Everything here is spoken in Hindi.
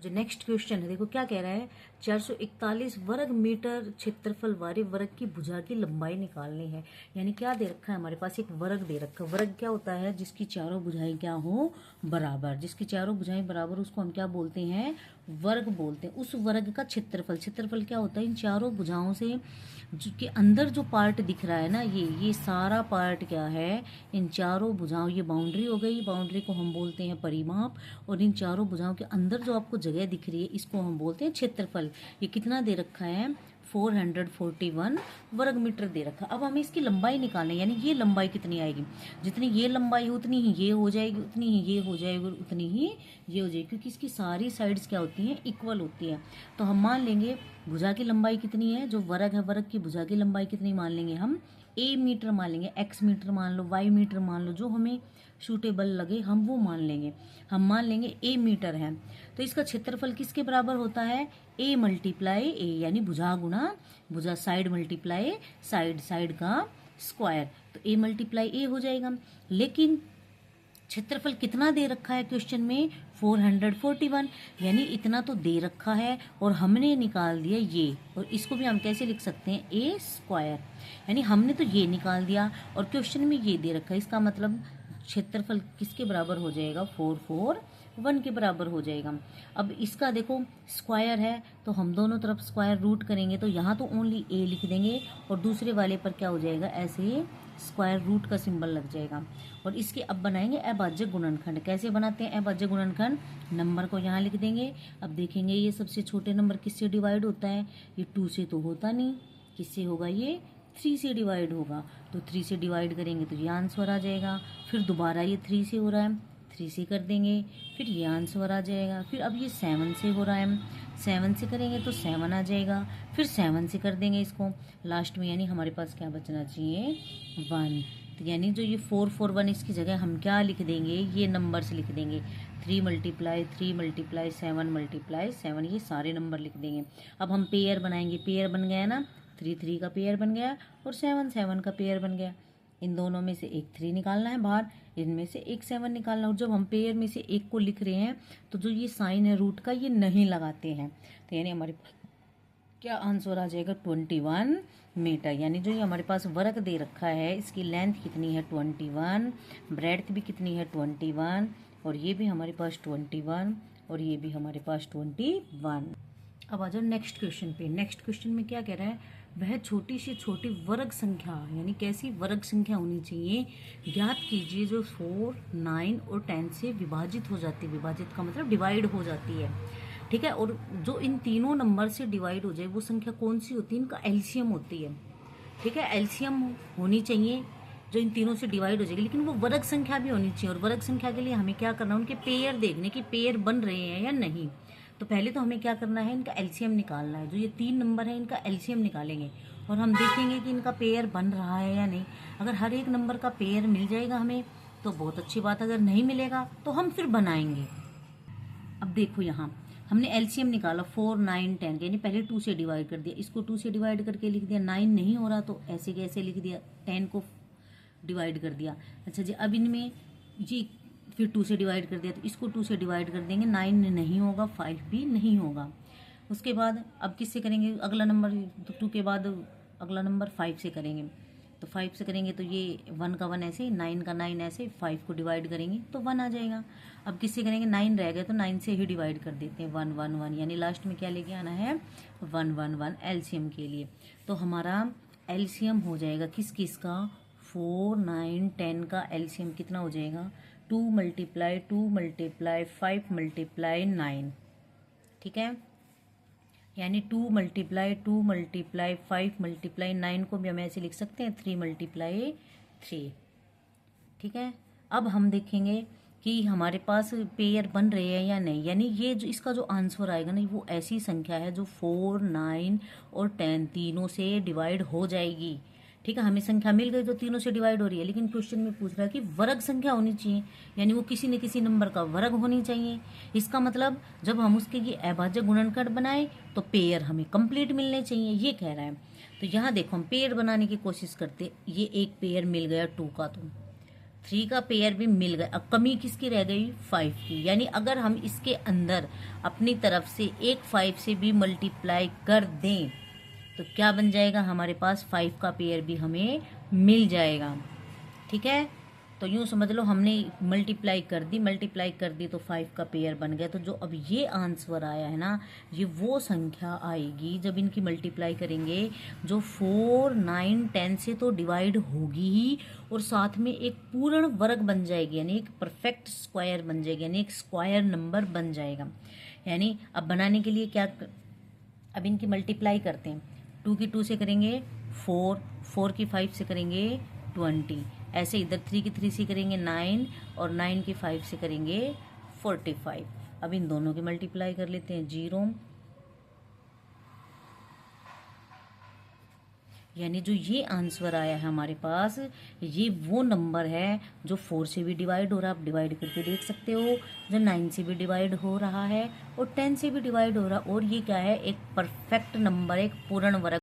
जो नेक्स्ट क्वेश्चन है, देखो क्या कह रहा है। 441 वर्ग मीटर क्षेत्रफल वाले वर्ग की भुजा की लंबाई निकालनी है। यानी क्या दे रखा है हमारे पास, एक वर्ग दे रखा है। वर्ग क्या होता है, जिसकी चारों भुजाएं क्या हो, बराबर। जिसकी चारों भुजाएं बराबर उसको हम क्या बोलते हैं, वर्ग बोलते हैं। उस वर्ग का क्षेत्रफल, क्षेत्रफल क्या होता है, इन चारों भुजाओं से के अंदर जो पार्ट दिख रहा है ना, ये सारा पार्ट क्या है, इन चारों भुजाओं, ये बाउंड्री हो गई, बाउंड्री को हम बोलते हैं परिमाप। और इन चारों भुजाओं के अंदर जो आपको जगह दिख रही है, इसको हम बोलते हैं क्षेत्रफल। ये कितना दे रखा है, 441 वर्ग मीटर दे रखा। अब हमें इसकी लंबाई निकालनी है, यानी ये लंबाई कितनी आएगी, जितनी ये लंबाई है उतनी ही ये हो जाएगी, उतनी ही ये हो जाएगी, उतनी ही ये हो जाएगी, क्योंकि इसकी सारी साइड्स क्या होती हैं, इक्वल होती हैं। तो हम मान लेंगे भुजा की लंबाई कितनी है, जो वर्ग है वर्ग की भुजा की लंबाई कितनी मान लेंगे हम, ए मीटर मान लेंगे, एक्स मीटर मान लो, वाई मीटर मान लो, जो हमें सूटेबल लगे हम वो मान लेंगे। हम मान लेंगे ए मीटर है, तो इसका क्षेत्रफल किसके बराबर होता है, ए मल्टीप्लाई ए, यानी भुजा गुणा भुजा, साइड मल्टीप्लाई साइड, साइड का स्क्वायर। तो ए मल्टीप्लाई ए हो जाएगा। लेकिन क्षेत्रफल कितना दे रखा है क्वेश्चन में, 441, यानी इतना तो दे रखा है और हमने निकाल दिया ये। और इसको भी हम कैसे लिख सकते हैं, ए स्क्वायर, यानी हमने तो ये निकाल दिया और क्वेश्चन में ये दे रखा है। इसका मतलब क्षेत्रफल किसके बराबर हो जाएगा, 441 के बराबर हो जाएगा। अब इसका देखो स्क्वायर है, तो हम दोनों तरफ स्क्वायर रूट करेंगे, तो यहाँ तो ओनली ए लिख देंगे और दूसरे वाले पर क्या हो जाएगा, ऐसे स्क्वायर रूट का सिंबल लग जाएगा। और इसके अब बनाएंगे अभाज्य गुणनखंड। कैसे बनाते हैं अभाज्य गुणनखंड, नंबर को यहाँ लिख देंगे। अब देखेंगे ये सबसे छोटे नंबर किससे डिवाइड होता है, ये 2 से तो होता नहीं, किससे होगा, ये 3 से डिवाइड होगा। तो 3 से डिवाइड करेंगे तो ये आंसर आ जाएगा। फिर दोबारा ये 3 से हो रहा है, 3 से कर देंगे, फिर ये आंसर आ जाएगा। फिर अब ये 7 से हो रहा है, 7 से करेंगे तो 7 आ जाएगा। फिर 7 से कर देंगे इसको लास्ट में, यानी हमारे पास क्या बचना चाहिए, 1। तो यानी जो ये 441 इसकी जगह हम क्या लिख देंगे, ये नंबर से लिख देंगे, 3 मल्टीप्लाई 3 मल्टीप्लाई 7 मल्टीप्लाई 7, ये सारे नंबर लिख देंगे। अब हम पेयर बनाएंगे, पेयर बन गया ना, 3 3 का पेयर बन गया और 7 7 का पेयर बन गया। इन दोनों में से एक 3 निकालना है बाहर, इनमें से एक 7 निकालना। और जब हम पेयर में से एक को लिख रहे हैं तो जो ये साइन है रूट का, ये नहीं लगाते हैं। तो यानी हमारे क्या आंसर आ जाएगा, 21 मीटर। यानी जो ये हमारे पास वर्ग दे रखा है, इसकी लेंथ कितनी है, 21, ब्रेड्थ भी कितनी है, 21, और ये भी हमारे पास 21, और ये भी हमारे पास 21। अब आ जाओ नेक्स्ट क्वेश्चन पे। नेक्स्ट क्वेश्चन में क्या कह रहा है, वह छोटी से छोटी वर्ग संख्या, यानी कैसी वर्ग संख्या होनी चाहिए, ज्ञात कीजिए जो 4, 9 और 10 से विभाजित हो जाती है। विभाजित का मतलब डिवाइड हो जाती है, ठीक है। और जो इन तीनों नंबर से डिवाइड हो जाए वो संख्या कौन सी होती है, इनका एलसीएम होती है, ठीक है। एलसीएम होनी चाहिए जो इन तीनों से डिवाइड हो जाएगी, लेकिन वो वर्ग संख्या भी होनी चाहिए। और वर्ग संख्या के लिए हमें क्या करना है, उनके पेयर देखने की पेयर बन रहे हैं या नहीं। तो पहले तो हमें क्या करना है, इनका एलसीएम निकालना है। जो ये 3 नंबर है इनका एलसीएम निकालेंगे और हम देखेंगे कि इनका पेयर बन रहा है या नहीं। अगर हर एक नंबर का पेयर मिल जाएगा हमें तो बहुत अच्छी बात, अगर नहीं मिलेगा तो हम फिर बनाएंगे। अब देखो यहाँ हमने एलसीएम निकाला 4, 9, 10, यानी पहले 2 से डिवाइड कर दिया, इसको 2 से डिवाइड करके लिख दिया। 9 नहीं हो रहा तो ऐसे कैसे लिख दिया, 10 को डिवाइड कर दिया। अच्छा जी, अब इनमें जी फिर 2 से डिवाइड कर दिया, तो इसको 2 से डिवाइड कर देंगे, 9 नहीं होगा, 5 भी नहीं होगा। उसके बाद अब किससे करेंगे, अगला नंबर, तो 2 के बाद अगला नंबर 5 से करेंगे। तो 5 से करेंगे तो ये 1 का 1 ऐसे, 9 का 9 ऐसे, 5 को डिवाइड करेंगे तो 1 आ जाएगा। अब किससे करेंगे, 9 रह गया तो 9 से ही डिवाइड कर देते हैं, 1 1 1, यानी लास्ट में क्या लेके आना है, 1 1 1 एलसीएम के लिए। तो हमारा एलसीएम हो जाएगा किस किस का, 4, 9, 10 का एलसीएम कितना हो जाएगा, 2 मल्टीप्लाई 2 मल्टीप्लाई 5 मल्टीप्लाई 9, ठीक है। यानी 2 मल्टीप्लाई 2 मल्टीप्लाई 5 मल्टीप्लाई 9 को भी हम ऐसे लिख सकते हैं, 3 मल्टीप्लाई 3, ठीक है। अब हम देखेंगे कि हमारे पास पेयर बन रहे हैं या नहीं, यानी ये जो इसका जो आंसर आएगा ना, वो ऐसी संख्या है जो 4, 9 और 10 तीनों से डिवाइड हो जाएगी, ठीक है। हमें संख्या मिल गई जो तीनों से डिवाइड हो रही है, लेकिन क्वेश्चन में पूछ रहा है कि वर्ग संख्या होनी चाहिए, यानी वो किसी न किसी नंबर का वर्ग होनी चाहिए। इसका मतलब जब हम उसके ये अभाज्य गुणनखंड बनाए तो पेयर हमें कंप्लीट मिलने चाहिए, ये कह रहा है। तो यहाँ देखो हम पेयर बनाने की कोशिश करते, ये एक पेयर मिल गया 2 का, तो 3 का पेयर भी मिल गया। अब कमी किसकी रह गई? 5 की। यानी अगर हम इसके अंदर अपनी तरफ से एक 5 से भी मल्टीप्लाई कर दें तो क्या बन जाएगा? हमारे पास 5 का पेयर भी हमें मिल जाएगा। ठीक है, तो यूँ समझ लो हमने मल्टीप्लाई कर दी तो 5 का पेयर बन गया। तो जो अब ये आंसर आया है ना, ये वो संख्या आएगी जब इनकी मल्टीप्लाई करेंगे जो 4, 9, 10 से तो डिवाइड होगी ही, और साथ में एक पूर्ण वर्ग बन जाएगी, यानी एक परफेक्ट स्क्वायर बन जाएगी, यानी एक स्क्वायर नंबर बन जाएगा। यानी अब बनाने के लिए क्या, अब इनकी मल्टीप्लाई करते हैं। 2 की 2 से करेंगे 4, 4 की 5 से करेंगे 20, ऐसे इधर 3 की 3 से करेंगे 9, और 9 की 5 से करेंगे 45। अब इन दोनों की मल्टीप्लाई कर लेते हैं 0, यानी जो ये आंसर आया है हमारे पास, ये वो नंबर है जो 4 से भी डिवाइड हो रहा है, आप डिवाइड करके देख सकते हो, जो 9 से भी डिवाइड हो रहा है और 10 से भी डिवाइड हो रहा है, और ये क्या है? एक परफेक्ट नंबर, एक पूर्ण वर्ग।